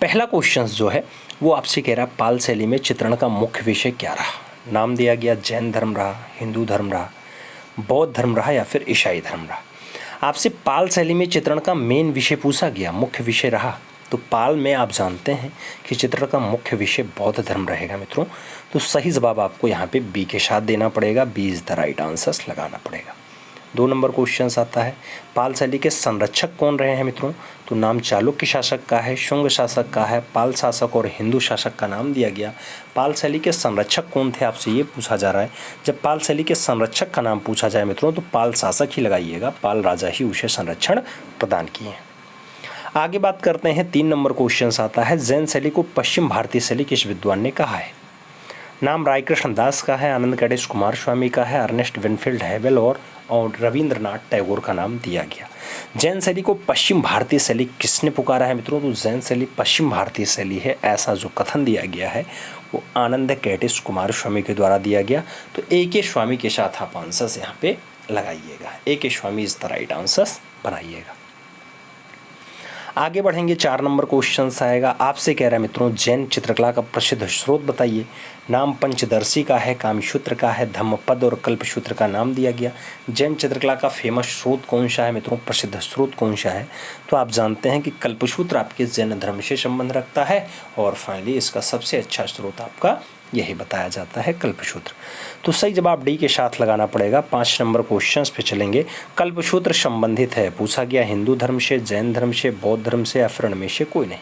पहला क्वेश्चन जो है वो आपसे कह रहा है पाल शैली में चित्रण का मुख्य विषय क्या रहा। नाम दिया गया जैन धर्म रहा, हिंदू धर्म रहा, बौद्ध धर्म रहा या फिर ईसाई धर्म रहा। आपसे पाल शैली में चित्रण का मेन विषय पूछा गया, मुख्य विषय रहा, तो पाल में आप जानते हैं कि चित्रण का मुख्य विषय बौद्ध धर्म रहेगा मित्रों। तो सही जवाब आपको यहाँ पे बी के साथ देना पड़ेगा, B is the right answer लगाना पड़ेगा। 2 नंबर क्वेश्चन आता है पाल शैली के संरक्षक कौन रहे हैं मित्रों। तो नाम चालुक्य शासक का है, शुंग शासक का है, पाल शासक और हिंदू शासक का नाम दिया गया। पाल शैली के संरक्षक कौन थे आपसे ये पूछा जा रहा है। जब पाल शैली के संरक्षक का नाम पूछा जाए मित्रों तो पाल शासक ही लगाइएगा, पाल राजा ही उसे संरक्षण प्रदान किए। आगे बात करते हैं 3 नंबर क्वेश्चन आता है जैन शैली को पश्चिम भारतीय शैली किस विद्वान ने कहा है। नाम रायकृष्ण दास का है, आनंद गणेश कुमार स्वामी का है, अर्नेस्ट विनफील्ड हेवेल और रविंद्रनाथ टैगोर का नाम दिया गया। जैन शैली को पश्चिम भारतीय शैली किसने पुकारा है मित्रों। तो जैन शैली पश्चिम भारतीय शैली है ऐसा जो कथन दिया गया है वो आनंद गणेश कुमार स्वामी के द्वारा दिया गया। तो ए के स्वामी के साथ आप आंसर यहाँ पे लगाइएगा, ए के स्वामी इज द राइट आंसर बनाइएगा। आगे बढ़ेंगे 4 नंबर क्वेश्चन आएगा आपसे कह रहा है मित्रों जैन चित्रकला का प्रसिद्ध स्रोत बताइए। नाम पंचदर्शी का है, कामसूत्र का है, धम्मपद और कल्पसूत्र का नाम दिया गया। जैन चित्रकला का फेमस स्रोत कौन सा है मित्रों, प्रसिद्ध स्रोत कौन सा है। तो आप जानते हैं कि कल्पसूत्र आपके जैन धर्म से संबंध रखता है और फाइनली इसका सबसे अच्छा स्रोत आपका यही बताया जाता है कल्पसूत्र। तो सही जवाब डी के साथ लगाना पड़ेगा। 5 नंबर क्वेश्चंस पे चलेंगे। कल्पसूत्र संबंधित है, पूछा गया हिंदू धर्म से, जैन धर्म से, बौद्ध धर्म से या फिर इनमें से कोई नहीं।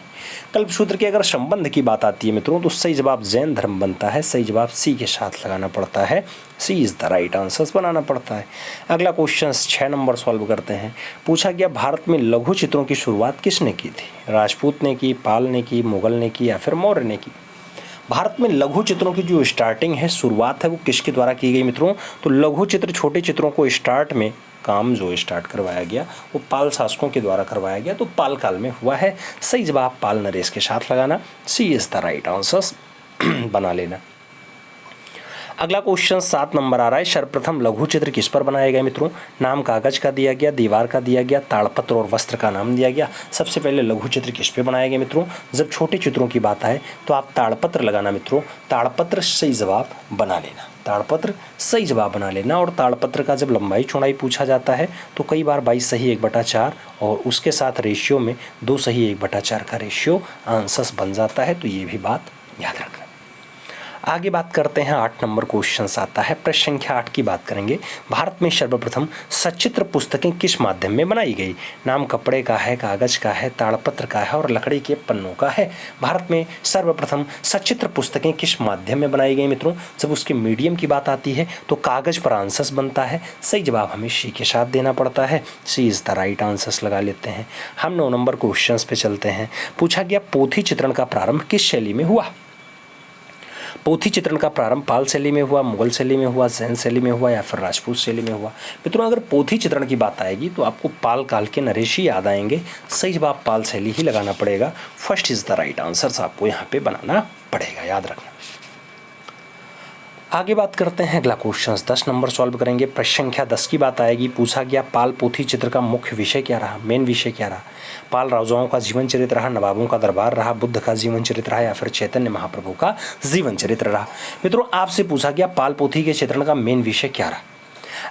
कल्पसूत्र की अगर संबंध की बात आती है मित्रों तो सही जवाब जैन धर्म बनता है, सही जवाब सी के साथ लगाना पड़ता है, सी इज द राइट आंसर बनाना पड़ता है। अगला क्वेश्चन 6 नंबर सॉल्व करते हैं। पूछा गया भारत में लघु चित्रों की शुरुआत किसने की थी। राजपूत ने की, पाल ने की, मुगल ने की या फिर मौर्य ने की। भारत में लघु चित्रों की जो स्टार्टिंग है, शुरुआत है, वो किसके द्वारा की गई मित्रों। तो लघु चित्र छोटे चित्रों को स्टार्ट में काम जो स्टार्ट करवाया गया वो पाल शासकों के द्वारा करवाया गया, तो पाल काल में हुआ है। सही जवाब पाल नरेश के साथ लगाना, सी इज द राइट आंसर बना लेना। अगला क्वेश्चन 7 नंबर आ रहा है सर्वप्रथम लघु चित्र किस पर बनाया गया मित्रों। नाम कागज का दिया गया, दीवार का दिया गया, ताड़पत्र और वस्त्र का नाम दिया गया। सबसे पहले लघु चित्र किस पे बनाया गया मित्रों। जब छोटे चित्रों की बात आए तो आप ताड़पत्र लगाना मित्रों, ताड़पत्र सही जवाब बना लेना, ताड़पत्र सही जवाब बना लेना। और ताड़पत्र का जब लंबाई चौड़ाई पूछा जाता है तो कई बार 22 सही 1/4 और उसके साथ रेशियो में 2 सही 1/4 का रेशियो आंसर बन जाता है, तो ये भी बात याद रखना। आगे बात करते हैं 8 नंबर क्वेश्चन आता है, प्रश्न संख्या 8 की बात करेंगे। भारत में सर्वप्रथम सचित्र पुस्तकें किस माध्यम में बनाई गई। नाम कपड़े का है, कागज का है, ताड़पत्र का है और लकड़ी के पन्नों का है। भारत में सर्वप्रथम सचित्र पुस्तकें किस माध्यम में बनाई गई मित्रों। जब उसके मीडियम की बात आती है तो कागज पर आंसर बनता है, सही जवाब हमें सी के साथ देना पड़ता है, सी इज द राइट आंसर लगा लेते हैं। हम 9 नंबर क्वेश्चन पे चलते हैं। पूछा गया पोथी चित्रण का प्रारंभ किस शैली में हुआ। पोथी चित्रण का प्रारंभ पाल शैली में हुआ, मुगल शैली में हुआ, जैन शैली में हुआ या फिर राजपूत शैली में हुआ। मित्रों अगर पोथी चित्रण की बात आएगी तो आपको पाल काल के नरेश ही याद आएंगे, सही जवाब पाल शैली ही लगाना पड़ेगा, first is the right answer आपको यहाँ पे बनाना पड़ेगा, याद रखना। आगे बात करते हैं अगला क्वेश्चन 10 नंबर सॉल्व करेंगे। प्रश्न संख्या 10 की बात आएगी। पूछा गया पाल पोथी चित्र का मुख्य विषय क्या रहा, मेन विषय क्या रहा। पाल राजाओं का जीवन चरित्र रहा, नवाबों का दरबार रहा, बुद्ध का जीवन चरित्र रहा या फिर चैतन्य महाप्रभु का जीवन चरित्र रहा। मित्रों आपसे पूछा गया पाल पोथी के चित्रण का मेन विषय क्या रहा।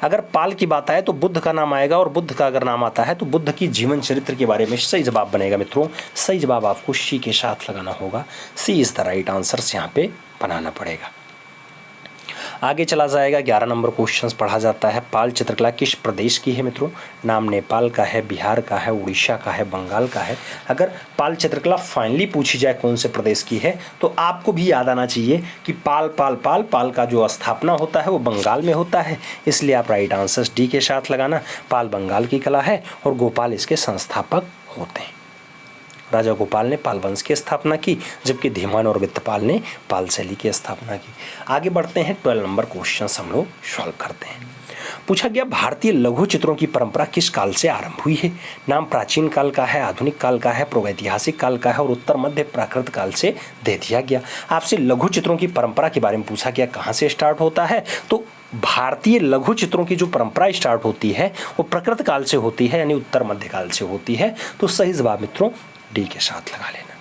अगर पाल की बात आए तो बुद्ध का नाम आएगा और बुद्ध का अगर नाम आता है तो बुद्ध की जीवन चरित्र के बारे में सही जवाब बनेगा मित्रों, सही जवाब आपको सी के साथ लगाना होगा, सी इज द राइट आंसर यहाँ पे बनाना पड़ेगा। आगे चला जाएगा 11 नंबर क्वेश्चंस पढ़ा जाता है। पाल चित्रकला किस प्रदेश की है मित्रों। नाम नेपाल का है, बिहार का है, उड़ीसा का है, बंगाल का है। अगर पाल चित्रकला फाइनली पूछी जाए कौन से प्रदेश की है तो आपको भी याद आना चाहिए कि पाल का जो स्थापना होता है वो बंगाल में होता है, इसलिए आप राइट आंसर डी के साथ लगाना। पाल बंगाल की कला है और गोपाल इसके संस्थापक होते हैं। राजा गोपाल ने पाल वंश की स्थापना की जबकि धीमान और वित्तपाल ने पाल शैली की स्थापना की। आगे बढ़ते हैं 12 नंबर क्वेश्चन हम लोग सॉल्व करते हैं। पूछा गया भारतीय लघु चित्रों की परंपरा किस काल से आरंभ हुई है। नाम प्राचीन काल का है, आधुनिक काल का है, प्रागैतिहासिक काल का है और उत्तर मध्य प्राकृत काल से दे दिया गया। आपसे लघु चित्रों की परंपरा के बारे में पूछा गया कहाँ से स्टार्ट होता है। तो भारतीय लघु चित्रों की जो परंपरा स्टार्ट होती है वो प्राकृत काल से होती है, यानी उत्तर मध्य काल से होती है। तो सही जवाब मित्रों डी के साथ लगा लेना।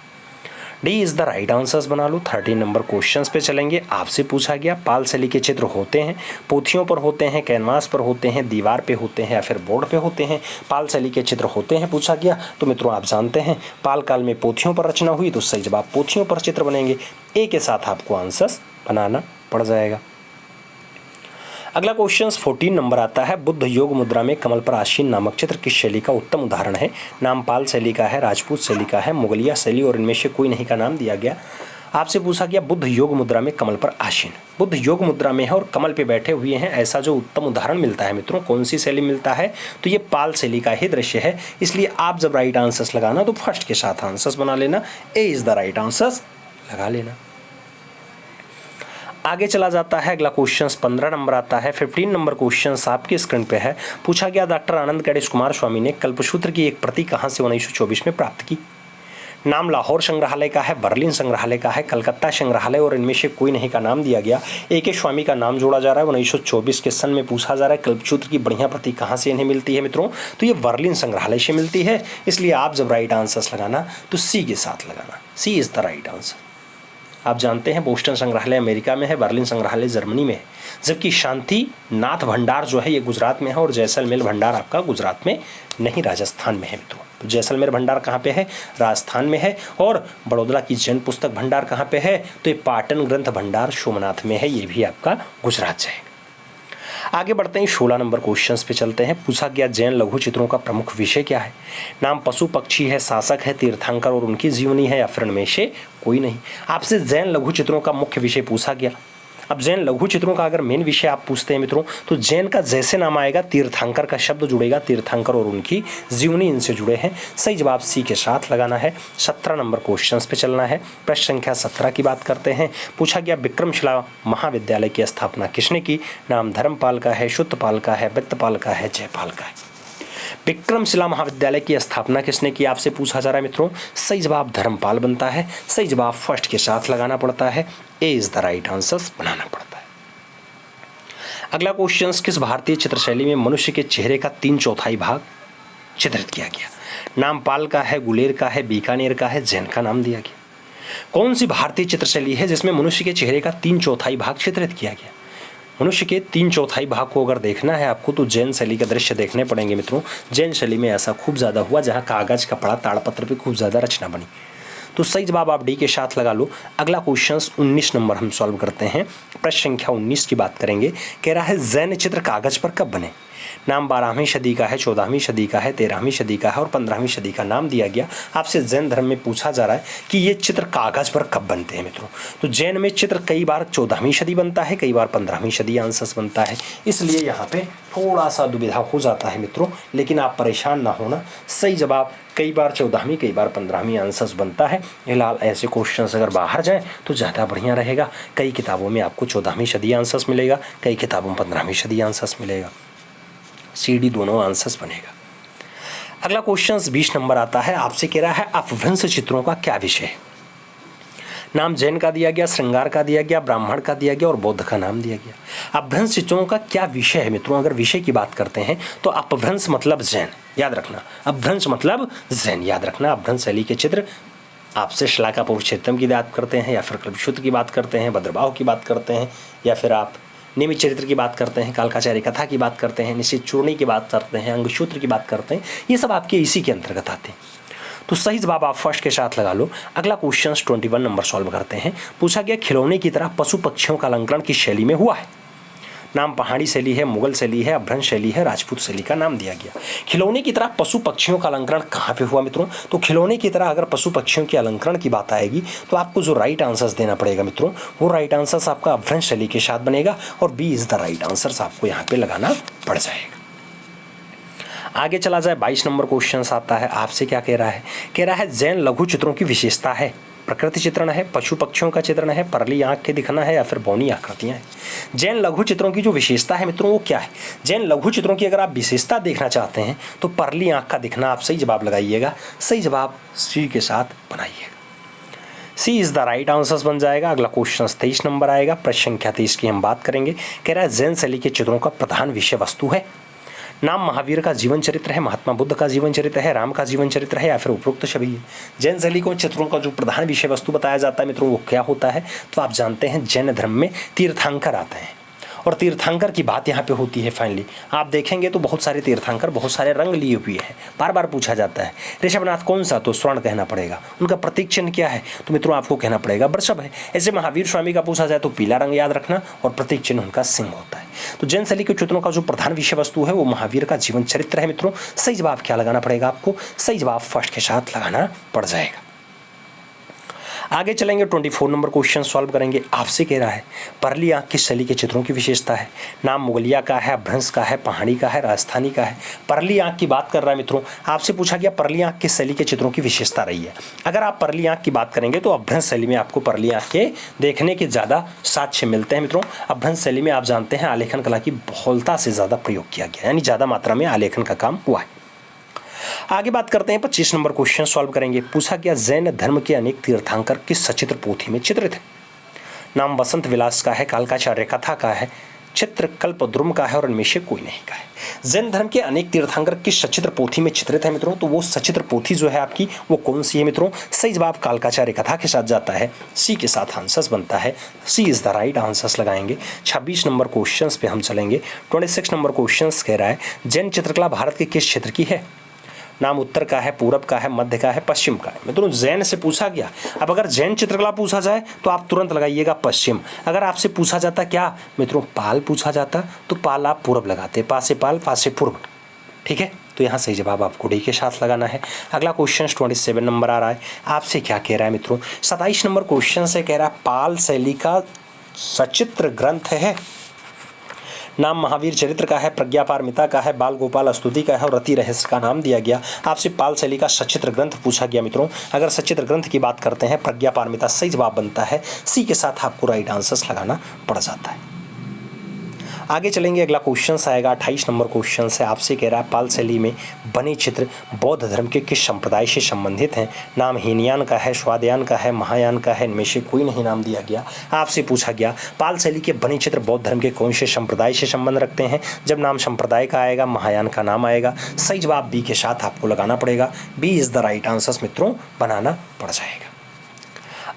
D is the right answers बना लो। 13 नंबर क्वेश्चंस पे चलेंगे। आपसे पूछा गया पाल शैली के चित्र होते हैं, पोथियों पर होते हैं, कैनवास पर होते हैं, दीवार पे होते हैं या फिर बोर्ड पे होते हैं। पाल शैली के चित्र होते हैं पूछा गया, तो मित्रों आप जानते हैं पाल काल में पोथियों पर रचना हुई, तो सही जवाब पोथियों पर चित्र बनेंगे। ए के साथ आपको आंसर्स बनाना पड़ जाएगा। अगला क्वेश्चन 14 नंबर आता है, बुद्ध योग मुद्रा में कमल पर आसीन नामक चित्र किस शैली का उत्तम उदाहरण है? नाम पाल शैली का है, राजपूत शैली का है, मुगलिया शैली और इनमें से कोई नहीं का नाम दिया गया। आपसे पूछा गया बुद्ध योग मुद्रा में कमल पर आसीन, बुद्ध योग मुद्रा में है और कमल पे बैठे हुए हैं, ऐसा जो उत्तम उदाहरण मिलता है मित्रों कौन सी शैली मिलता है? तो ये पाल शैली का ही दृश्य है। इसलिए आप जब राइट आंसर्स लगाना तो फर्स्ट के साथ आंसर्स बना लेना, ए इज द राइट आंसर्स लगा लेना। आगे चला जाता है अगला क्वेश्चन 15 नंबर आता है। 15 नंबर क्वेश्चन आपकी स्क्रीन पे है। पूछा गया डॉक्टर आनंद गणेश कुमार स्वामी ने कल्पसूत्र की एक प्रति कहाँ से 1924 में प्राप्त की? नाम लाहौर संग्रहालय का है, बर्लिन संग्रहालय का है, कलकत्ता संग्रहालय और इनमें से कोई नहीं का नाम दिया गया। ए के स्वामी का नाम जोड़ा जा रहा है। 1924 के सन में पूछा जा रहा है कल्पसूत्र की बढ़िया प्रति कहाँ से इन्हें मिलती है मित्रों? तो ये बर्लिन संग्रहालय से मिलती है। इसलिए आप जब राइट आंसर्स लगाना तो सी के साथ लगाना, सी इज द राइट आंसर। आप जानते हैं बोस्टन संग्रहालय अमेरिका में है, बर्लिन संग्रहालय जर्मनी में है, जबकि शांति नाथ भंडार जो है ये गुजरात में है और जैसलमेर भंडार आपका गुजरात में नहीं राजस्थान में है मित्रों। तो जैसलमेर भंडार कहाँ पे है? राजस्थान में है। और बड़ौदा की जैन पुस्तक भंडार कहाँ पे है? तो ये पाटन ग्रंथ भंडार सोमनाथ में है, ये भी आपका गुजरात से है। आगे बढ़ते हैं 16 नंबर क्वेश्चंस पे चलते हैं। पूछा गया जैन लघु चित्रों का प्रमुख विषय क्या है? नाम पशु पक्षी है, शासक है, तीर्थंकर और उनकी जीवनी है या फिर इनमें से कोई नहीं। आपसे जैन लघु चित्रों का मुख्य विषय पूछा गया। अब जैन लघु चित्रों का अगर मेन विषय आप पूछते हैं मित्रों तो जैन का जैसे नाम आएगा तीर्थंकर का शब्द जुड़ेगा, तीर्थंकर और उनकी जीवनी इनसे जुड़े हैं। सही जवाब सी के साथ लगाना है। 17 नंबर क्वेश्चंस पे चलना है। प्रश्न संख्या 17 की बात करते हैं। पूछा गया विक्रमशिला महाविद्यालय की स्थापना किसने की? नाम धर्मपाल का है, शुद्धपाल का है, वित्तपाल का है, जयपाल का है। विक्रमशिला महाविद्यालय की स्थापना किसने की आपसे पूछा जा रहा है मित्रों? सही जवाब धर्मपाल बनता है। सही जवाब फर्स्ट के साथ लगाना पड़ता है, ए इज द राइट आंसर बनाना पड़ता है। अगला क्वेश्चन, किस भारतीय चित्र शैली में मनुष्य के चेहरे का 3/4 भाग चित्रित किया गया? नाम पाल का है, गुलेर का है, बीकानेर का है, जैन का नाम दिया गया। कौन सी भारतीय चित्र शैली है जिसमें मनुष्य के चेहरे का 3/4 भाग चित्रित किया गया? मनुष्य के 3/4 भाग को अगर देखना है आपको तो जैन शैली का दृश्य देखने पड़ेंगे मित्रों। जैन शैली में ऐसा खूब ज़्यादा हुआ जहाँ कागज कपड़ा ताड़पत्र पे खूब ज़्यादा रचना बनी। तो सही जवाब आप डी के साथ लगा लो। अगला क्वेश्चन 19 नंबर हम सॉल्व करते हैं। प्रश्न संख्या 19 की बात करेंगे। कह रहा है जैन चित्र कागज पर कब बने? नाम 12वीं सदी का है, 14वीं सदी का है, 13वीं सदी का है और 15वीं सदी का नाम दिया गया। आपसे जैन धर्म में पूछा जा रहा है कि ये चित्र कागज पर कब बनते हैं मित्रों? तो जैन में चित्र कई बार 14वीं सदी बनता है, कई बार 15वीं सदी आंसर्स बनता है। इसलिए यहाँ पे थोड़ा सा दुविधा हो जाता है मित्रों, लेकिन आप परेशान ना होना। सही जवाब कई बार 14वीं कई बार 15वीं आंसर्स बनता है। फिलहाल ऐसे क्वेश्चंस अगर बाहर जाएं तो ज़्यादा बढ़िया रहेगा। कई किताबों में आपको 14वीं सदी आंसर्स मिलेगा, कई किताबों में 15वीं सदी आंसर्स मिलेगा। CD दोनों आंसर्स बनेगा। अगला क्वेश्चन 20 नंबर आता है। आपसे कह रहा है अपभ्रंश चित्रों का क्या विषय है? नाम जैन का दिया गया, श्रृंगार का दिया गया, ब्राह्मण का दिया गया और बौद्ध का नाम दिया गया। अपभ्रंश चित्रों का क्या विषय है मित्रों? अगर विषय की बात करते हैं तो अपभ्रंश मतलब जैन, याद रखना। अपभ्रंश मतलब जैन, याद रखना। अपभ्रंश शैली के चित्र आपसे श्लाका पुरुषोत्तम की बात करते हैं या फिर कल्पसूत्र की बात करते हैं, भद्रबाहु की बात करते हैं या फिर आप नियमित चरित्र की बात करते हैं, कालकाचार्य कथा की बात करते हैं, निश्चित चूर्णी की बात करते हैं, अंगसूत्र की बात करते हैं, ये सब आपके इसी के अंतर्गत आते हैं। तो सही जवाब आप फर्स्ट के साथ लगा लो। अगला क्वेश्चन 21 नंबर सॉल्व करते हैं। पूछा गया खिलौने की तरह पशु पक्षियों का अलंकरण किस शैली में हुआ है? नाम पहाड़ी शैली है, मुगल शैली है, अपभ्रंश शैली है, राजपूत शैली का नाम दिया गया। खिलौने की तरह पशु पक्षियों का अलंकरण कहाँ पे हुआ मित्रों? तो खिलौने की तरह अगर पशु पक्षियों के अलंकरण की बात आएगी तो आपको जो राइट आंसर्स देना पड़ेगा मित्रों, वो राइट आंसर्स आपका अपभ्रंश शैली के साथ बनेगा और B is the right answers आपको यहाँ पे लगाना पड़ जाएगा। आगे चला जाए 22 नंबर क्वेश्चन आता है। आपसे क्या कह रहा है? कह रहा है जैन लघु चित्रों की विशेषता है प्रकृति चित्रण है, पशु पक्षियों का चित्रण है, परली आंख के दिखना है या फिर बौनी आकृतियां हैं। जैन लघु चित्रों की जो विशेषता है मित्रों वो क्या है? जैन लघु चित्रों की अगर आप विशेषता देखना चाहते हैं तो परली आंख का दिखना आप सही जवाब लगाइएगा। सही जवाब सी के साथ बनाइएगा, सी इज द राइट आंसर्स बन जाएगा। अगला क्वेश्चन 23 नंबर आएगा। प्रश्न संख्या 23 की हम बात करेंगे। कह रहा है जैन शैली के चित्रों का प्रधान विषय वस्तु है। नाम महावीर का जीवन चरित्र है, महात्मा बुद्ध का जीवन चरित्र है, राम का जीवन चरित्र है, या फिर उपरोक्त सभी है। जैन शैली को चित्रों का जो प्रधान विषय वस्तु बताया जाता है मित्रों वो क्या होता है, तो आप जानते हैं जैन धर्म में तीर्थंकर आते हैं और तीर्थंकर की बात यहाँ पे होती है। फाइनली आप देखेंगे तो बहुत सारे तीर्थंकर बहुत सारे रंग लिए हुए हैं। बार बार पूछा जाता है ऋषभनाथ कौन सा, तो स्वर्ण कहना पड़ेगा। उनका प्रतीक चिन्ह क्या है, तो मित्रों आपको कहना पड़ेगा वृषभ है। ऐसे महावीर स्वामी का पूछा जाए तो पीला रंग याद रखना और प्रतीक चिन्ह उनका सिंह होता है। तो जैन शैली के चित्रों का जो प्रधान विषय वस्तु है वो महावीर का जीवन चरित्र है मित्रों। सही जवाब क्या लगाना पड़ेगा आपको, सही जवाब फर्स्ट के साथ लगाना पड़ जाएगा। आगे चलेंगे 24 नंबर क्वेश्चन सॉल्व करेंगे। आपसे कह रहा है परली आंख की शैली के चित्रों की विशेषता है। नाम मुगलिया का है, भ्रंश का है, पहाड़ी का है, राजस्थानी का है। परली आंख की बात कर रहा है मित्रों। आपसे पूछा गया परली आंख की शैली के चित्रों की विशेषता रही है। अगर आप परली आंख की बात करेंगे तो अभ्रंश शैली में आपको परली आंख के देखने के ज़्यादा साक्ष्य मिलते हैं मित्रों। अभ्रंश शैली में आप जानते हैं आलेखन कला की बहुलता से ज़्यादा प्रयोग किया गया, यानी ज़्यादा मात्रा में आलेखन का काम हुआ है। आगे बात करते हैं 25 नंबर क्वेश्चन सॉल्व करेंगे। पूछा गया जैन धर्म के अनेक तीर्थंकर किस सचित्र पोथी में चित्रित है। नाम वसंत विलास का है, कालकाचार्य कथा का है, चित्र कल्पद्रुम का है और इनमें से कोई नहीं का है। जैन धर्म के अनेक तीर्थंकर किस सचित्र पोथी में चित्रित है मित्रों, तो वो सचित्र पोथी जो है आपकी वो कौन सी है मित्रों। सही जवाब कालकाचार्य कथा के साथ जाता है, सी के साथ आंसर्स बनता है, सी इज द राइट आंसर्स लगाएंगे। 26 नंबर क्वेश्चन पे हम चलेंगे। 26 नंबर क्वेश्चन कह रहा है जैन चित्रकला भारत के किस क्षेत्र की है। नाम उत्तर का है, पूरब का है, मध्य का है, पश्चिम का है। मित्रों जैन से पूछा गया। अब अगर जैन चित्रकला पूछा जाए तो आप तुरंत लगाइएगा पश्चिम। अगर आपसे पूछा जाता क्या मित्रों पाल पूछा जाता तो पाल आप पूरब लगाते, पा से पाल, पा से पूर्व। ठीक है, तो यहाँ सही जवाब आपको डी के साथ लगाना है। अगला क्वेश्चन 27 नंबर आ रहा है। आपसे क्या कह रहा है मित्रों, 27 नंबर क्वेश्चन से कह रहा है पाल शैली का सचित्र ग्रंथ है। नाम महावीर चरित्र का है, प्रज्ञा पारमिता का है, बाल गोपाल स्तुति का है और रति रहस्य का नाम दिया गया। आपसे पाल शैली का सचित्र ग्रंथ पूछा गया मित्रों। अगर सचित्र ग्रंथ की बात करते हैं प्रज्ञा पारमिता सही जवाब बनता है, सी के साथ आपको राइट आंसर्स लगाना पड़ जाता है। आगे चलेंगे, अगला क्वेश्चन आएगा 28 नंबर क्वेश्चन से। आपसे कह रहा है पाल शैली में बने चित्र बौद्ध धर्म के किस संप्रदाय से संबंधित हैं। नाम हीनयान का है, स्वादयान का है, महायान का है, इनमें से कोई नहीं नाम दिया गया। आपसे पूछा गया पाल शैली के बने चित्र बौद्ध धर्म के कौन से संप्रदाय से संबंध रखते हैं। जब नाम संप्रदाय का आएगा महायान का नाम आएगा। सही जवाब बी के साथ आपको लगाना पड़ेगा, B is the right answers मित्रों बनाना पड़ जाएगा।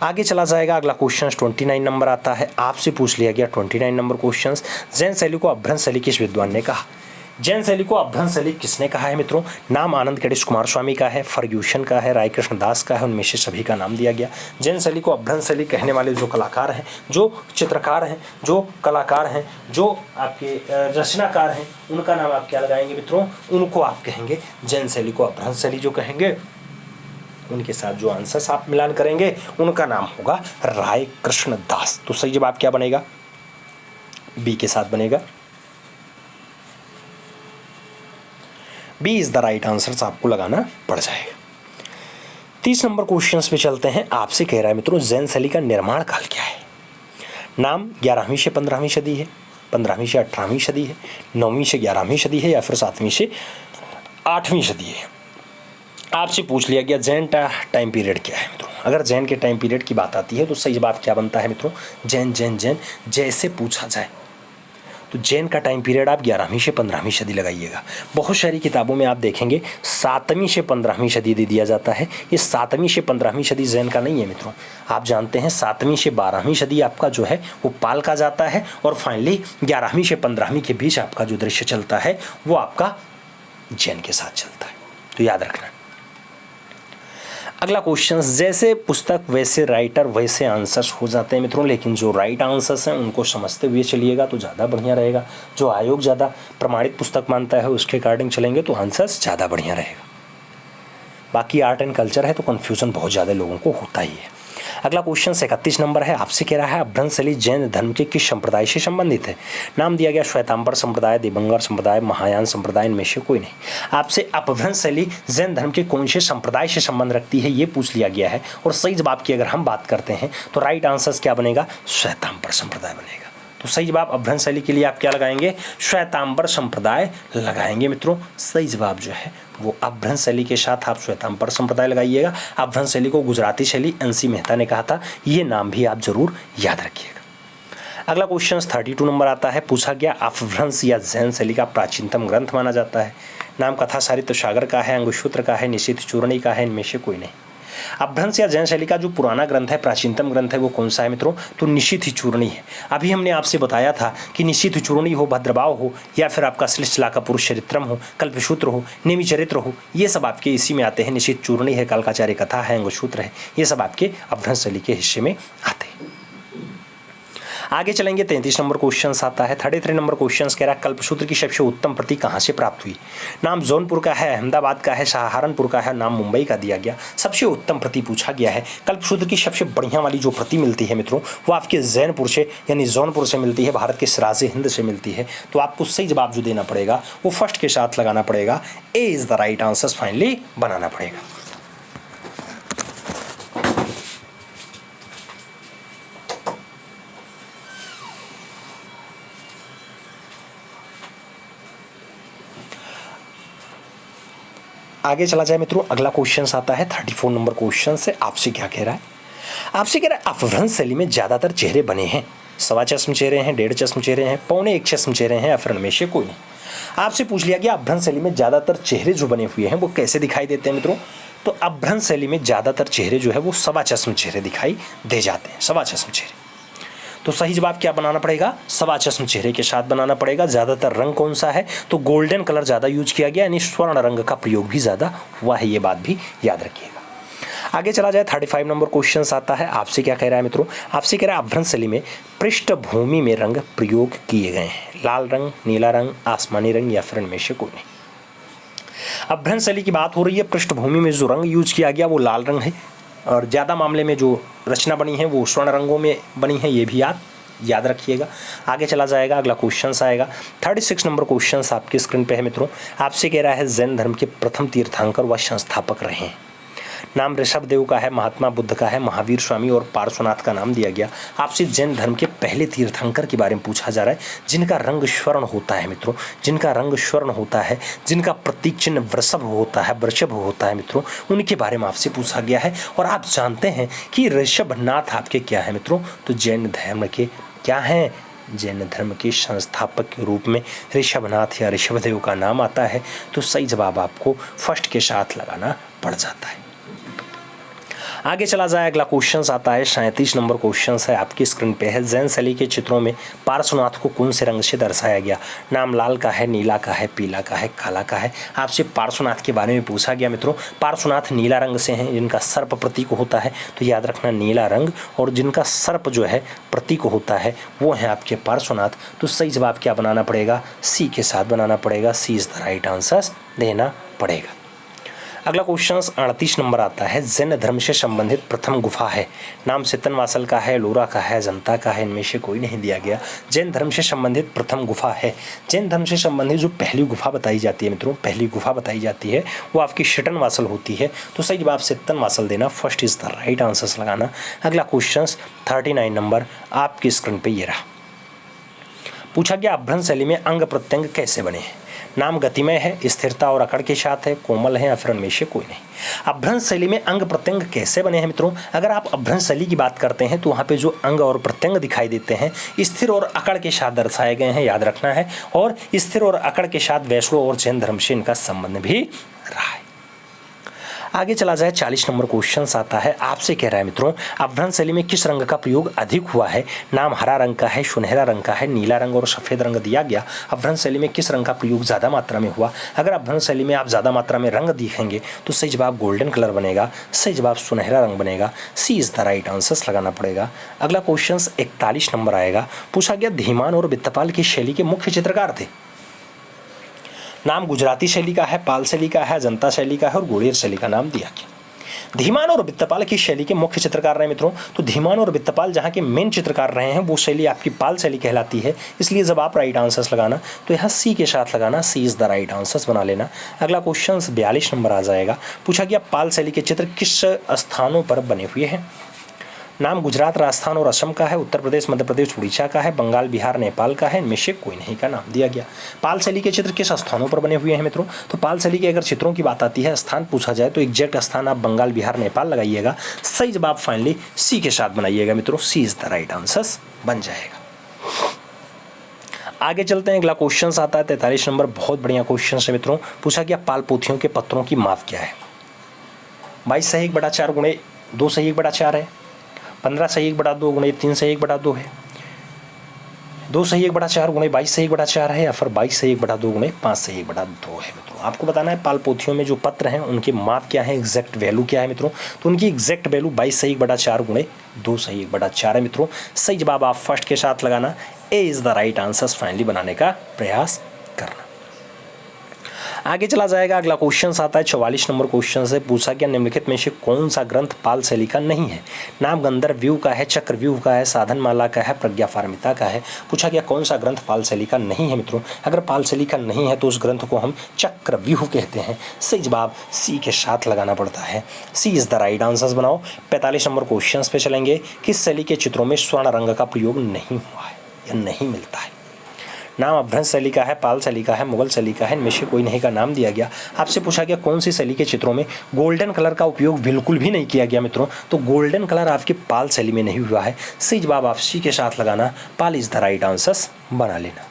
आगे चला जाएगा, अगला क्वेश्चन 29 नंबर आता है। आपसे पूछ लिया गया 29 नंबर क्वेश्चन जैन शैली को अभ्रंश शैली किस विद्वान ने कहा। जैन शैली को अभ्रंश शैली किसने कहा है मित्रों। नाम आनंद गणेश कुमार स्वामी का है, फर्ग्यूसन का है, राय कृष्ण दास का है, उनमें से सभी का नाम दिया गया। जैन शैली को अभ्रंश शैली कहने वाले जो कलाकार हैं, जो चित्रकार हैं, जो कलाकार हैं, जो आपके रचनाकार हैं, उनका नाम आप क्या लगाएंगे मित्रों, उनको आप कहेंगे जैन शैली को अभ्रंश शैली जो कहेंगे। उनके साथ जो आंसर्स आप मिलान करेंगे उनका नाम होगा राय कृष्ण दास। तो सही जवाब क्या बनेगा, बी के साथ बनेगा, B is the right answer आपको लगाना पड़ जाएगा। 30 नंबर क्वेश्चन पे चलते हैं। आपसे कह रहा है मित्रों जैन शैली का निर्माण काल क्या है। नाम 11वीं से 15वीं सदी है, 15वीं से 18वीं सदी है, 9वीं से 11वीं सदी है, या फिर 7वीं से 8वीं सदी है। आपसे पूछ लिया गया जैन का टाइम पीरियड क्या है मित्रों। अगर जैन के टाइम पीरियड की बात आती है तो सही जवाब क्या बनता है मित्रों, जैन जैन जैन जैसे पूछा जाए तो जैन का टाइम पीरियड आप 11वीं से 15वीं सदी लगाइएगा। बहुत सारी किताबों में आप देखेंगे 7वीं से 15वीं सदी दे दिया जाता है। ये 7वीं से 15वीं सदी जैन का नहीं है मित्रों। आप जानते हैं 7वीं से 12वीं सदी आपका जो है वो पाल का जाता है और फाइनली 11वीं से 15वीं के बीच आपका जो दृश्य चलता है वो आपका जैन के साथ चलता है। तो याद रखना। अगला क्वेश्चन, जैसे पुस्तक वैसे राइटर वैसे आंसर्स हो जाते हैं मित्रों, लेकिन जो राइट आंसर्स हैं उनको समझते हुए चलिएगा तो ज़्यादा बढ़िया रहेगा। जो आयोग ज़्यादा प्रमाणित पुस्तक मानता है उसके अकॉर्डिंग चलेंगे तो आंसर्स ज़्यादा बढ़िया रहेगा। बाकी आर्ट एंड कल्चर है तो कन्फ्यूज़न बहुत ज़्यादा लोगों को होता ही है। अगला क्वेश्चन 31 नंबर है। आपसे कह रहा है अभ्रंश शैली जैन धर्म के किस संप्रदाय से संबंधित है। नाम दिया गया श्वेतांबर संप्रदाय, दिगंबर संप्रदाय, महायान संप्रदाय, इनमें से कोई नहीं। आपसे अपभ्रंश शैली जैन धर्म के कौन से संप्रदाय से संबंध रखती है ये पूछ लिया गया है और सही जवाब की अगर हम बात करते हैं तो राइट आंसर्स क्या बनेगा, श्वेतांबर संप्रदाय बनेगा। तो सही जवाब अभ्रंश शैली के लिए आप क्या लगाएंगे, श्वेतांबर संप्रदाय लगाएंगे मित्रों। सही जवाब जो है वो अभ्रंश शैली के साथ आप श्वेतांबर संप्रदाय लगाइएगा। अभ्रंश शैली को गुजराती शैली NC मेहता ने कहा था, ये नाम भी आप जरूर याद रखिएगा। अगला क्वेश्चन 32 नंबर आता है, पूछा गया अपभ्रंश या जैन शैली का प्राचीनतम ग्रंथ माना जाता है। नाम कथा साहित्य सागर का है, अंगसूत्र का है, निशीथ चूर्णी का है, इनमें से कोई नहीं। अपभ्रंश या जैन शैली का जो पुराना ग्रंथ है, प्राचीनतम ग्रंथ है, वो कौन सा है मित्रों? तो निशीथ चूर्णी है। अभी हमने आपसे बताया था कि निशीथ चूर्णी हो, भद्रभाव हो, या फिर आपका श्लिष्टला का पुरुष चरित्रम हो, कल्पसूत्र हो, नेमि चरित्र हो, ये सब आपके इसी में आते हैं। निशीथ चूर्णी है, कालकाचार्य कथा है, अंगसूत्र है, ये सब आपके अपभ्रंश शैली के हिस्से में आते हैं। आगे चलेंगे, 33 नंबर क्वेश्चन आता है। 33 नंबर क्वेश्चन कह रहा है कल्पसूत्र की सबसे उत्तम प्रति कहाँ से प्राप्त हुई? नाम जौनपुर का है, अहमदाबाद का है, सहारनपुर का है, नाम मुंबई का दिया गया। सबसे उत्तम प्रति पूछा गया है। कल्पसूत्र की सबसे बढ़िया वाली जो प्रति मिलती है मित्रों, वो आपके जैनपुर से यानी जौनपुर से मिलती है, भारत के सिराज हिंद से मिलती है। तो आपको सही जवाब जो देना पड़ेगा वो फर्स्ट के साथ लगाना पड़ेगा, A is the right answer finally बनाना पड़ेगा। आगे चला जाए मित्रों, अगला क्वेश्चन आता है 34 नंबर क्वेश्चन से। आपसे क्या कह रहा है? आपसे कह रहा है अपभ्रंश शैली में ज्यादातर चेहरे बने हैं। सवा चश्म चेहरे हैं, 1.5 चश्म चेहरे हैं, पौने 1 चश्म चेहरे हैं, या फिर इनमें से कोई नहीं। आपसे पूछ लिया गया अपभ्रंश शैली में ज्यादातर चेहरे जो बने हुए हैं वो कैसे दिखाई देते हैं मित्रों? तो अपभ्रंश शैली में ज्यादातर चेहरे जो है वो सवा चश्म चेहरे दिखाई दे जाते हैं, सवा चश्म चेहरे। तो सही जवाब क्या बनाना पड़ेगा? सवा चश्म चेहरे के साथ बनाना पड़ेगा। ज़्यादातर रंग कौन सा है? तो गोल्डन कलर ज़्यादा यूज किया गया, यानी स्वर्ण रंग का प्रयोग भी ज़्यादा हुआ है, ये बात भी याद रखिएगा। आगे चला जाए, 35 नंबर क्वेश्चन आता है। आपसे क्या कह रहा है मित्रों? आपसे कह रहा है अपभ्रंश शैली में पृष्ठभूमि में रंग प्रयोग किए गए हैं। लाल रंग, नीला रंग, आसमानी रंग, या फिर इनमें से कोई नहीं। अपभ्रंश शैली की बात हो रही है, पृष्ठभूमि में जो रंग यूज किया गया वो लाल रंग है, और ज़्यादा मामले में जो रचना बनी है वो स्वर्ण रंगों में बनी है, ये भी आप याद रखिएगा। आगे चला जाएगा, अगला क्वेश्चन आएगा। 36 नंबर क्वेश्चन आपकी स्क्रीन पे है मित्रों। आपसे कह रहा है जैन धर्म के प्रथम तीर्थंकर व संस्थापक रहे हैं। नाम ऋषभ देव का है, महात्मा बुद्ध का है, महावीर स्वामी और पार्श्वनाथ का नाम दिया गया। आपसे जैन धर्म के पहले तीर्थंकर के बारे में पूछा जा रहा है, जिनका रंग स्वर्ण होता है मित्रों, जिनका रंग स्वर्ण होता है, जिनका प्रतीक चिन्ह वृषभ होता है, वृषभ होता है मित्रों, उनके बारे में आपसे पूछा गया है। और आप जानते हैं कि ऋषभनाथ आपके क्या है मित्रों? तो जैन धर्म के क्या हैं? जैन धर्म के संस्थापक के रूप में ऋषभनाथ या ऋषभदेव का नाम आता है। तो सही जवाब आपको फर्स्ट के साथ लगाना पड़ जाता है। आगे चला जाए, अगला क्वेश्चन आता है। 37 नंबर क्वेश्चन है, आपकी स्क्रीन पे है। जैन शैली के चित्रों में पार्श्वनाथ को कौन से रंग से दर्शाया गया? नाम लाल का है, नीला का है, पीला का है, काला का है। आपसे पार्श्वनाथ के बारे में पूछा गया मित्रों। पार्श्वनाथ नीला रंग से हैं, जिनका सर्प प्रतीक होता है, तो याद रखना नीला रंग, और जिनका सर्प जो है प्रतीक होता है वो है आपके पार्श्वनाथ। तो सही जवाब क्या बनाना पड़ेगा? सी के साथ बनाना पड़ेगा, सी इज द राइट आंसर देना पड़ेगा। अगला क्वेश्चन 38 नंबर आता है। जैन धर्म से संबंधित प्रथम गुफा है। नाम सितनवासल का है, लोरा का है, जनता का है, इनमें से कोई नहीं दिया गया। जैन धर्म से संबंधित प्रथम गुफा है। जैन धर्म से संबंधित जो पहली गुफा बताई जाती है मित्रों, पहली गुफा बताई जाती है वो आपकी सितनवासल होती है। तो सही जवाब सितनवासल देना, first is the right answer लगाना। अगला क्वेश्चन 39 नंबर आपकी स्क्रीन पर ये रहा। पूछा गया अपभ्रंश शैली में अंग प्रत्यंग कैसे बने हैं? नाम गतिमय है, स्थिरता और अकड़ के साथ है, कोमल है, या फिर इनमें से कोई नहीं। अपभ्रंश शैली में अंग प्रत्यंग कैसे बने हैं मित्रों? अगर आप अपभ्रंश शैली की बात करते हैं तो वहाँ पे जो अंग और प्रत्यंग दिखाई देते हैं स्थिर और अकड़ के साथ दर्शाए गए हैं, याद रखना है। और स्थिर और अकड़ के साथ वैष्णव और जैन धर्म से इनका संबंध भी रहा है। आगे चला जाए, 40 नंबर क्वेश्चन आता है। आपसे कह रहा है मित्रों अपभ्रंश शैली में किस रंग का प्रयोग अधिक हुआ है? नाम हरा रंग का है, सुनहरा रंग का है, नीला रंग और सफेद रंग दिया गया। अपभ्रंश शैली में किस रंग का प्रयोग ज़्यादा मात्रा में हुआ? अगर अपभ्रंश शैली में आप ज़्यादा मात्रा में रंग दिखेंगे तो सही जवाब गोल्डन कलर बनेगा, सही जवाब सुनहरा रंग बनेगा, सी इज द राइट आंसर लगाना पड़ेगा। अगला क्वेश्चन 41 नंबर आएगा। पूछा गया धीमान और वित्तपाल की शैली के मुख्य चित्रकार थे। नाम गुजराती शैली का है, पाल शैली का है, जनता शैली का है, और गोड़ियर शैली का नाम दिया गया। धीमान और वित्तपाल की शैली के मुख्य चित्रकार रहे मित्रों। तो धीमान और वित्तपाल जहाँ के मेन चित्रकार रहे हैं वो शैली आपकी पाल शैली कहलाती है। इसलिए जब आप राइट आंसर्स लगाना तो यहाँ सी के साथ लगाना, सी इज द राइट आंसर्स बना लेना। अगला क्वेश्चन 42 नंबर आ जाएगा। पूछा गया पाल शैली के चित्र किस स्थानों पर बने हुए हैं? नाम गुजरात, राजस्थान और असम का है, उत्तर प्रदेश, मध्य प्रदेश, उड़ीसा का है, बंगाल, बिहार, नेपाल का है, इनमें से कोई नहीं का नाम दिया गया। पाल शैली के चित्र किस स्थानों पर बने हुए हैं मित्रों? तो पाल शैली के अगर चित्रों की बात आती है, स्थान पूछा जाए तो एग्जैक्ट स्थान आप बंगाल, बिहार, नेपाल लगाइएगा। सही जवाब फाइनली सी के साथ बनाइएगा मित्रों, सी इज द राइट आंसर बन जाएगा। आगे चलते हैं, अगला क्वेश्चन आता है 43 नंबर। बहुत बढ़िया क्वेश्चन है मित्रों। पूछा गया पाल पोथियों के पत्रों की माप क्या है। 22 सही 1/4 गुणे 2 सही 1/4 है। 15 सही 1/2 गुणे 3 सही 1/2 है। 2 सही 1/4 गुणे 22 सही 1/4 है, या फिर 22 सही 1/2 गुणे 5 सही 1/2 है मित्रों। आपको बताना है पाल पोथियों में जो पत्र हैं उनकी माप क्या है, एग्जैक्ट वैल्यू क्या है मित्रों। तो उनकी एग्जैक्ट वैल्यू 22 सही 1/4 गुणे 2 सही 1/4 है मित्रों। सही जवाब आप फर्स्ट के साथ लगाना, A is the right answer finally बनाने का प्रयास करना। आगे चला जाएगा, अगला क्वेश्चन आता है 44 नंबर क्वेश्चन से। पूछा गया निम्नलिखित में से कौन सा ग्रंथ पाल शैली का नहीं है। नाम गंधर्व व्यूह का है, चक्र व्यूह का है, साधन माला का है, प्रज्ञा पारमिता का है। पूछा गया कौन सा ग्रंथ पाल शैली का नहीं है मित्रों। अगर पाल शैली का नहीं है तो उस ग्रंथ को हम चक्र व्यूह कहते हैं। सही जवाब सी के साथ लगाना पड़ता है, सी इज द राइट आंसर बनाओ। 45 नंबर क्वेश्चन पे चलेंगे। किस शैली के चित्रों में स्वर्ण रंग का प्रयोग नहीं हुआ है या नहीं मिलता है। नाम अभ्रंश शैली का है, पाल शैली का है, मुगल शैली का है, इनमें से कोई नहीं का नाम दिया गया। आपसे पूछा गया कौन सी शैली के चित्रों में गोल्डन कलर का उपयोग बिल्कुल भी नहीं किया गया मित्रों। तो गोल्डन कलर आपकी पाल शैली में नहीं हुआ है। सही जवाब आप सी के साथ लगाना, पाल इज द राइट आंसर बना लेना।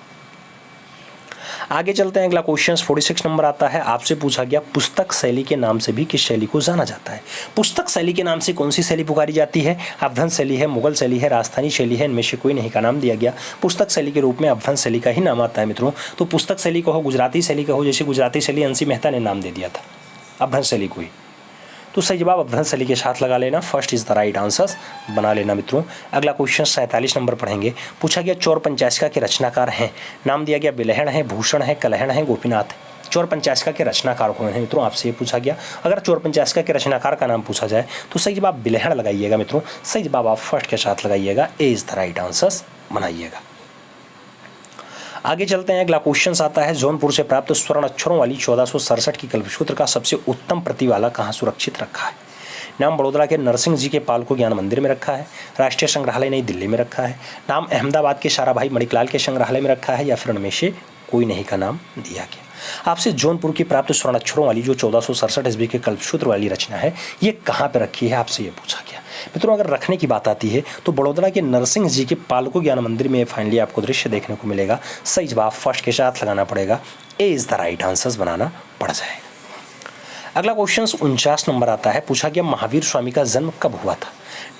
आगे चलते हैं, अगला क्वेश्चन 46 नंबर आता है। आपसे पूछा गया पुस्तक शैली के नाम से भी किस शैली को जाना जाता है। पुस्तक शैली के नाम से कौन सी शैली पुकारी जाती है। अभ्रंश शैली है, मुगल शैली है, राजस्थानी शैली है, इनमें से कोई नहीं का नाम दिया गया। पुस्तक शैली के रूप में अभ्रंश शैली का ही नाम आता है मित्रों। तो पुस्तक शैली को हो, गुजराती शैली का हो, जैसे गुजराती शैली अंशी मेहता ने नाम दे दिया था अभ्रंश शैली को ही। तो सही जवाब अभ्रंश शैली के साथ लगा लेना, first is the right answer बना लेना मित्रों। अगला क्वेश्चन 47 नंबर पढ़ेंगे। पूछा गया चौर पंचाशिका के रचनाकार हैं। नाम दिया गया बिलहण है, भूषण है, कलहण है, गोपीनाथ है। चौर पंचाशिका के रचनाकार कौन है मित्रों, आपसे ये पूछा गया। अगर चौर पंचाशिका के रचनाकार का नाम पूछा जाए तो सही जवाब बिलहण लगाइएगा मित्रों। सही जवाब आप फर्स्ट के साथ लगाइएगा, ए इज द राइट आंसर बनाइएगा। आगे चलते हैं, अगला क्वेश्चन आता है। जौनपुर से प्राप्त स्वर्ण अक्षरों वाली 1467 की कल्पसूत्र का सबसे उत्तम प्रति वाला कहाँ सुरक्षित रखा है। नाम बड़ौदा के नरसिंह जी के पाल को ज्ञान मंदिर में रखा है, राष्ट्रीय संग्रहालय नई दिल्ली में रखा है, नाम अहमदाबाद के साराभाई मणिकलाल के संग्रहालय में रखा है, या फिर उनमें से कोई नहीं का नाम दिया गया। आपसे जौनपुर की प्राप्त स्वर्ण अक्षरों वाली जो 1467 ईस्वी के कल्पसूत्र वाली रचना है ये कहाँ पे रखी है, आपसे ये पूछा गया मित्रों। अगर रखने की बात आती है तो बड़ौदा के नरसिंह जी के पालको ज्ञान मंदिर में फाइनली आपको दृश्य देखने को मिलेगा। सही जवाब फर्स्ट के साथ लगाना पड़ेगा, A is the right answer बनाना पड़ जाएगा। अगला क्वेश्चन 49 नंबर आता है। पूछा गया महावीर स्वामी का जन्म कब हुआ था।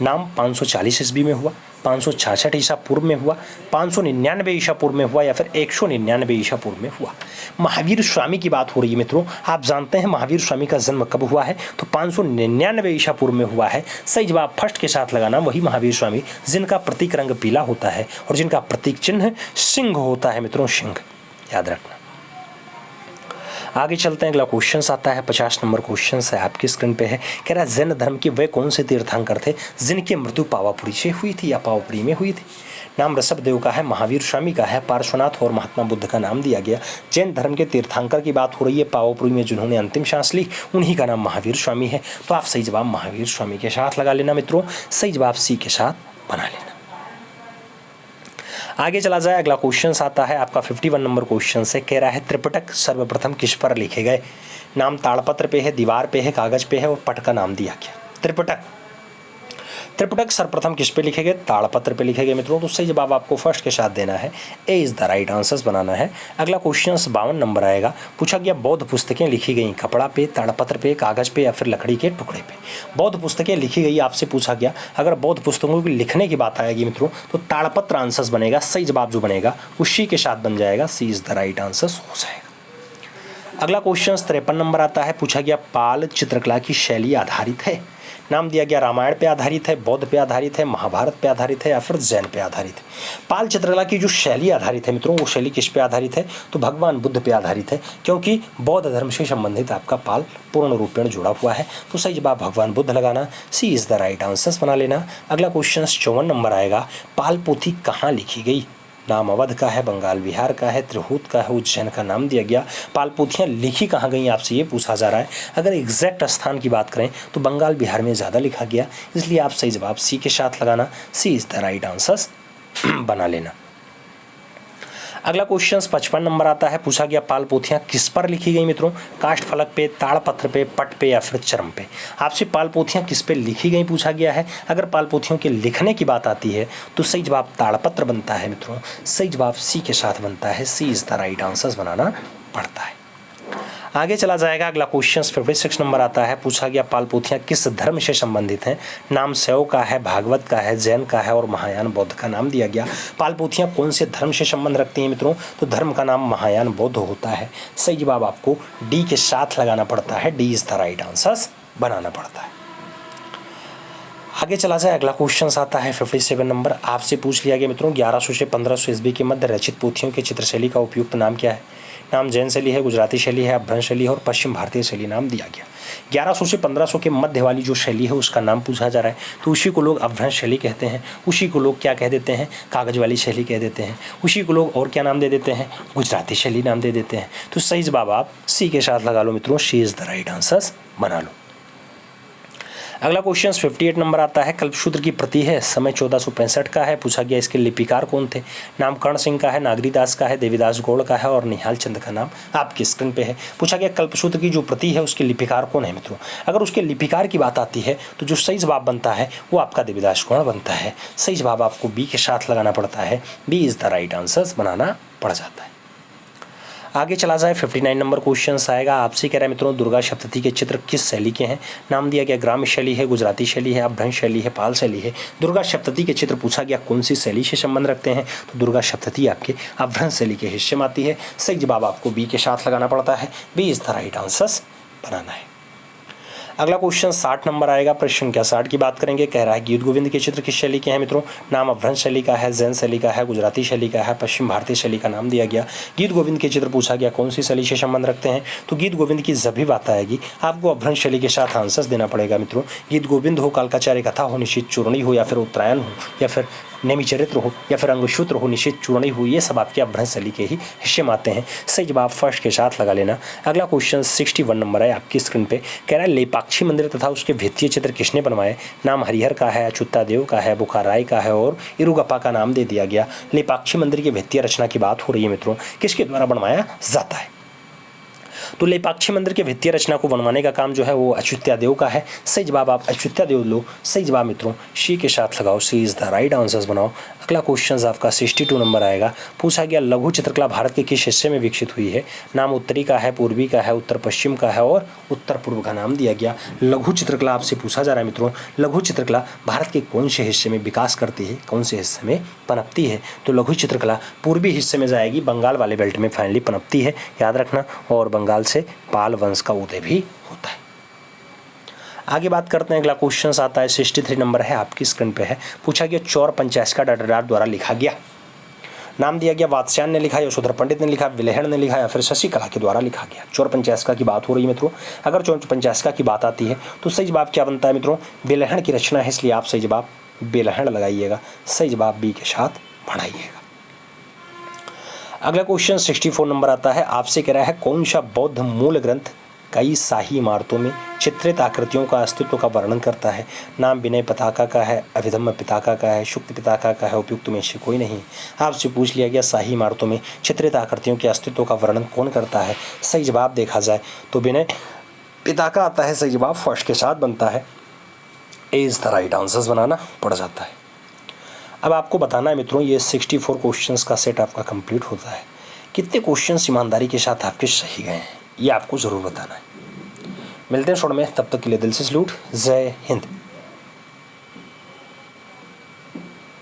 नाम 540 ईस्वी में हुआ, 566 ईसा पूर्व में हुआ, 599 ईसा पूर्व में हुआ, या फिर 199 ईसा पूर्व में हुआ। महावीर स्वामी की बात हो रही है मित्रों। आप जानते हैं महावीर स्वामी का जन्म कब हुआ है, तो 599 ईसा पूर्व में हुआ है। सही जवाब फर्स्ट के साथ लगाना, वही महावीर स्वामी जिनका प्रतीक रंग पीला होता है और जिनका प्रतीक चिन्ह सिंह होता है मित्रों, सिंह याद रखना। आगे चलते हैं, अगला क्वेश्चन आता है 50 नंबर क्वेश्चन है, आपकी स्क्रीन पे है। कह रहा है जैन धर्म के वे कौन से तीर्थंकर थे जिनकी मृत्यु पावापुरी से हुई थी या पावापुरी में हुई थी। नाम ऋषभदेव का है, महावीर स्वामी का है, पार्श्वनाथ और महात्मा बुद्ध का नाम दिया गया। जैन धर्म के तीर्थंकर की बात हो रही है, पावापुरी में जिन्होंने अंतिम सांस ली उन्हीं का नाम महावीर स्वामी है। तो आप सही जवाब महावीर स्वामी के साथ लगा लेना मित्रों। सही जवाब सी के साथ बना लेना। आगे चला जाए, अगला क्वेश्चन आता है आपका 51 नंबर क्वेश्चन से। कह रहा है त्रिपिटक सर्वप्रथम किस पर लिखे गए। नाम ताड़पत्र पे है, दीवार पे है, कागज पे है और पट का नाम दिया गया। त्रिपिटक सर्वप्रथम किस पे लिखे गए, ताड़पत्र पे लिखे गए मित्रों। तो सही जवाब आपको फर्स्ट के साथ देना है, ए इज द राइट आंसर बनाना है। अगला क्वेश्चन 52 नंबर आएगा। पूछा गया बौद्ध पुस्तकें लिखी गई कपड़ा पे, ताड़पत्र पे, कागज पे या फिर लकड़ी के टुकड़े पे। बौद्ध पुस्तकें लिखी गई आपसे पूछा गया। अगर बौद्ध पुस्तकों की लिखने की बात आएगी मित्रों तो ताड़पत्र आंसर बनेगा। सही जवाब जो बनेगा उसी के साथ बन जाएगा, सी इज द राइट आंसर हो जाएगा। अगला क्वेश्चन 53 नंबर आता है। पूछा गया पाल चित्रकला की शैली आधारित है। नाम दिया गया रामायण पे आधारित है, बौद्ध पे आधारित है, महाभारत पे आधारित है या फिर जैन पे आधारित है। पाल चित्रकला की जो शैली आधारित है मित्रों, वो शैली किस पे आधारित है, तो भगवान बुद्ध पे आधारित है, क्योंकि बौद्ध धर्म से संबंधित आपका पाल पूर्ण रूपेण जुड़ा हुआ है। तो सही जवाब भगवान बुद्ध लगाना, सी इज द राइट आंसर बना लेना। अगला क्वेश्चन 54 नंबर आएगा। पाल पोथी कहाँ लिखी गई। नाम अवध का है, बंगाल बिहार का है, त्रिहूत का है, उज्जैन का नाम दिया गया। पाल पोथियाँ लिखी कहाँ गई आपसे ये पूछा जा रहा है। अगर एग्जैक्ट स्थान की बात करें तो बंगाल बिहार में ज़्यादा लिखा गया, इसलिए आप सही जवाब सी के साथ लगाना, सी इज़ द राइट आंसर बना लेना। अगला क्वेश्चन 55 नंबर आता है, पूछा गया पाल पोथियाँ किस पर लिखी गई मित्रों, काष्ठ फलक पे, ताड़पत्र पे, पट पे या फिर चरम पे। आपसे पाल पोथियाँ किस पे लिखी गई पूछा गया है। अगर पाल पोथियों के लिखने की बात आती है तो सही जवाब ताड़पत्र बनता है मित्रों, सही जवाब सी के साथ बनता है, सी इज द राइट आंसर बनाना पड़ता है। आगे चला जाएगा, अगला क्वेश्चन 56 नंबर आता है, पूछा गया पाल पोथियाँ किस धर्म से संबंधित हैं। नाम शैव का है, भागवत का है, जैन का है और महायान बौद्ध का नाम दिया गया। पाल पोथियाँ कौन से धर्म से संबंध रखती हैं मित्रों, तो धर्म का नाम महायान बौद्ध होता है। सही जवाब आपको डी के साथ लगाना पड़ता है, D is the right answer बनाना पड़ता है। आगे चला जाए, अगला क्वेश्चन आता है 57 नंबर, आपसे पूछ लिया गया मित्रों 1100 से 1500 ईस्वी के मध्य रचित पोथियों के चित्रशैली का उपयुक्त नाम क्या है। नाम जैन शैली है, गुजराती शैली है, अभ्रंश शैली है और पश्चिम भारतीय शैली नाम दिया गया। 1100 से 1500 के मध्य वाली जो शैली है उसका नाम पूछा जा रहा है, तो उसी को लोग अभ्रंश शैली कहते हैं, उसी को लोग क्या कह देते हैं, कागज वाली शैली कह देते हैं, उसी को लोग और क्या नाम दे देते हैं, गुजराती शैली नाम दे देते हैं। तो सही जवाब आप सी के साथ लगा लो मित्रों, सी इज द राइट आंसर बना लो। अगला क्वेश्चन 58 नंबर आता है, कल्पसूत्र की प्रति है, समय 1465 का है, पूछा गया इसके लिपिकार कौन थे। नाम कर्ण सिंह का है, नागरीदास का है, देवीदास गौड़ का है और निहाल चंद का नाम आपकी स्क्रीन पे है। पूछा गया कल्पसूत्र की जो प्रति है उसके लिपिकार कौन है मित्रों। अगर उसके लिपिकार की बात आती है तो जो सही जवाब बनता है वो आपका देवीदास गौड़ बनता है। सही जवाब आपको बी के साथ लगाना पड़ता है, B is the right answer बनाना पड़ जाता है। आगे चला जाए, 59 नंबर क्वेश्चन आएगा, आपसे कह रहा है मित्रों दुर्गा सप्तती के चित्र किस शैली के हैं। नाम दिया गया ग्राम्य शैली है, गुजराती शैली है, अभ्रंश शैली है, पाल शैली है। दुर्गा सप्तती के चित्र पूछा गया कौन सी शैली से संबंध रखते हैं, तो दुर्गा सप्तती आपके अभ्रंश शैली के हिस्से में आती है। सही जवाब आपको बी के साथ लगाना पड़ता है, B is the right answer बनाना है। अगला क्वेश्चन 60 नंबर आएगा, प्रश्न संख्या 60 की बात करेंगे, कह रहा है गीत गोविंद के चित्र किस शैली के हैं मित्रों। नाम अभ्रंश शैली का है, जैन शैली का है, गुजराती शैली का है, पश्चिम भारतीय शैली का नाम दिया गया। गीत गोविंद के चित्र पूछा गया कौन सी शैली से संबंध रखते हैं, तो गीत गोविंद की जब भी बात आएगी आपको अभ्रंश शैली के साथ आंसर देना पड़ेगा मित्रों। गीत गोविंद हो, कालकाचार्य कथा हो, निश्चित चूर्णी हो या फिर उत्तरायण हो या फिर नेमी चरित्र हो या फिर अंगसूत्र हो, निश्चित चूर्णी हो, ये सब आपके अभ्रंश शैली के ही हिस्से में आते हैं। सही जवाब फर्स्ट के साथ लगा लेना। अगला क्वेश्चन 61 नंबर है आपकी स्क्रीन पे, कह रहा है लेपाक्षी मंदिर तथा उसके भित्तीय चित्र किसने बनवाए। नाम हरिहर का है, अच्युता देव का है, बुखाराय का है और इरुगप्पा का नाम दे दिया गया। लेपाक्षी मंदिर की भित्तीय रचना की बात हो रही है मित्रों, किसके द्वारा बनवाया जाता है, तो लेपाक्षी मंदिर के भित्तीय रचना को बनवाने का काम जो है वो अच्युता देव का है। सही जवाब आप अच्युता देव लो, सही जवाब मित्रों सी के साथ लगाओ, सी इज द राइट आंसर्स बनाओ। अगला क्वेश्चन आपका 62 नंबर आएगा, पूछा गया लघु चित्रकला भारत के किस हिस्से में विकसित हुई है। नाम उत्तरी का है, पूर्वी का है, उत्तर पश्चिम का है और उत्तर पूर्व का नाम दिया गया। लघु चित्रकला आपसे पूछा जा रहा है मित्रों, लघु चित्रकला भारत के कौन से हिस्से में विकास करती है, कौन से हिस्से में पनपती है, तो लघु चित्रकला पूर्वी हिस्से में जाएगी, बंगाल वाले बेल्ट में फाइनली पनपती है, याद रखना, और बंगाल से पाल वंश का उदय भी होता है। आगे बात करते हैं, अगला क्वेश्चन आता है 63 नंबर है आपकी स्क्रीन पे है, पूछा गया चौर पंचायत डडरार द्वारा लिखा गया। नाम दिया गया वात्स्यायन ने लिखा, यशोधर पंडित ने लिखा, विलेहण ने लिखा या फिर शशिकला के द्वारा लिखा गया। चौर पंचायत की बात हो रही है मित्रों। अगर चौर पंचायत की बात आती है तो सही जवाब क्या बनता है मित्रों, विलेहण की रचना है, इसलिए आप सही जवाब विलेहण लगाइएगा, सही जवाब बी के साथ बढ़ाइएगा। अगला क्वेश्चन 64 नंबर आता है, आपसे कह रहा है कौन सा बौद्ध मूल ग्रंथ कई शाही इमारतों में चित्रित आकृतियों का अस्तित्व का वर्णन करता है। नाम विनय पिताका का है, अभिधम्म पिताका का है, शुक्त पिताका का है, उपयुक्त में से कोई नहीं। आपसे पूछ लिया गया शाही इमारतों में चित्रित आकृतियों के अस्तित्व का वर्णन कौन करता है। सही जवाब देखा जाए तो विनय पिताका आता है, सही जवाब फर्स्ट के साथ बनता है, ए इज द राइट आंसर्स बनाना पड़ जाता है। अब आपको बताना है मित्रों, ये 64 क्वेश्चंस का सेट आपका कंप्लीट होता है, कितने क्वेश्चंस ईमानदारी के साथ आपके सही गए हैं ये आपको ज़रूर बताना है। मिलते हैं शॉर्ट में, तब तक के लिए दिल से सैल्यूट, जय हिंद।